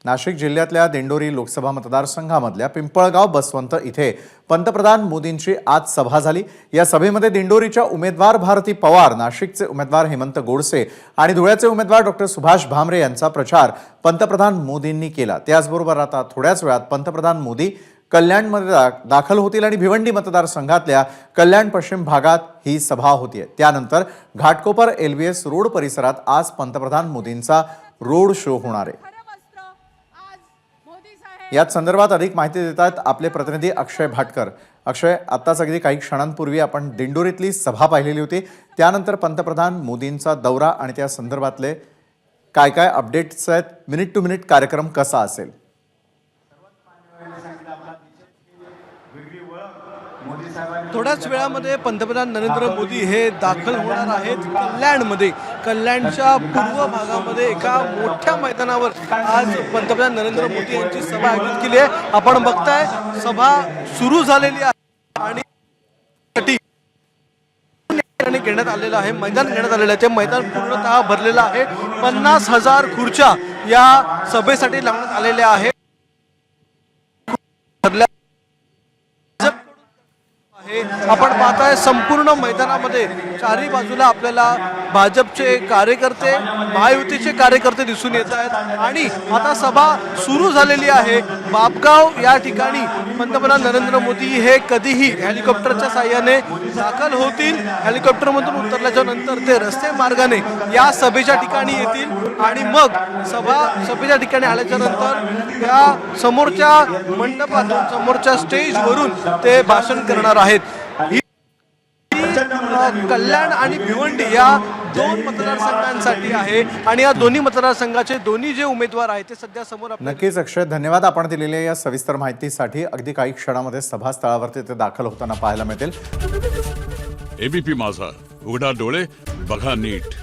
नाशिक जिल्ह्यातल्या दिंडोरी लोकसभा मतदारसंघामधल्या पिंपळगाव बसवंत इथे पंतप्रधान मोदींची आज सभा झाली। या सभेमध्ये दिंडोरीच्या उमेदवार भारती पवार, नाशिकचे उमेदवार हेमंत गोडसे आणि धुळ्याचे उमेदवार डॉक्टर सुभाष भामरे यांचा प्रचार पंतप्रधान मोदींनी केला। त्याचबरोबर आता थोड्याच वेळात पंतप्रधान मोदी कल्याणमध्ये दाखल होतील आणि भिवंडी मतदारसंघातल्या कल्याण पश्चिम भागात ही सभा होतीये। त्यानंतर घाटकोपर एलबीएस रोड परिसरात आज पंतप्रधान मोदींचा रोड शो होणार आहे। याच संदर्भात अधिक माहिती देतात आपले प्रतिनिधी अक्षय भाटकर। अक्षय, आत्ताच अगदी काही क्षणांपूर्वी आपण दिंडोरीतली सभा पाहिलेली होती, त्यानंतर पंतप्रधान मोदींचा दौरा आणि त्या संदर्भातले काय काय अपडेट्स आहेत, मिनिट टू मिनिट कार्यक्रम कसा असेल? थोड्याच वेळामध्ये पंतप्रधान नरेंद्र मोदी हे दाखल होणार आहेत कल्याणमध्ये। कल्याणच्या पूर्व भागामध्ये एका मोठ्या मैदानावर आज पंतप्रधान नरेंद्र मोदी यांची सभा आयोजित केली आहे। आपण बघताय सभा सुरू झालेली आहे आणि घेण्यात आलेलं आहे, मैदान घेण्यात आलेलं आहे। ते मैदान पूर्णतः भरलेलं आहे। 50,000 खुर्च्या या सभेसाठी लावण्यात आलेल्या आहेत। आपण पाहताय संपूर्ण मैदानामध्ये चारी बाजूला आपल्याला भाजपचे कार्यकर्ते, महायुतीचे कार्यकर्ते दिसून येत आहेत आणि आता सभा सुरू झालेली आहे। बापगाव या ठिकाणी पंतप्रधान नरेंद्र मोदी हे कधीही हेलिकॉप्टरच्या साहाय्याने दाखल होतील। हेलिकॉप्टरमधून उतरल्याच्या नंतर ते रस्ते मार्गाने या सभेच्या ठिकाणी येतील आणि मग सभेच्या ठिकाणी आल्याच्या नंतर या समोरच्या मंडपातून, समोरच्या स्टेजवरून ते भाषण करणार आहेत। कल्याण आणि भिवंडी या दोन मतदारसंघांसाठी आहे आणि या दोन्ही मतदारसंघाचे दोन्ही जे उमेदवार आहेत ते सध्या समोर। नक्कीच अक्षय, धन्यवाद आपण दिलेल्या या सविस्तर माहितीसाठी। अगदी काही क्षणामध्ये सभास्थळावरती ते दाखल होताना पाहायला मिळतील। एबीपी माझा, उघडा डोळे बघा नीट।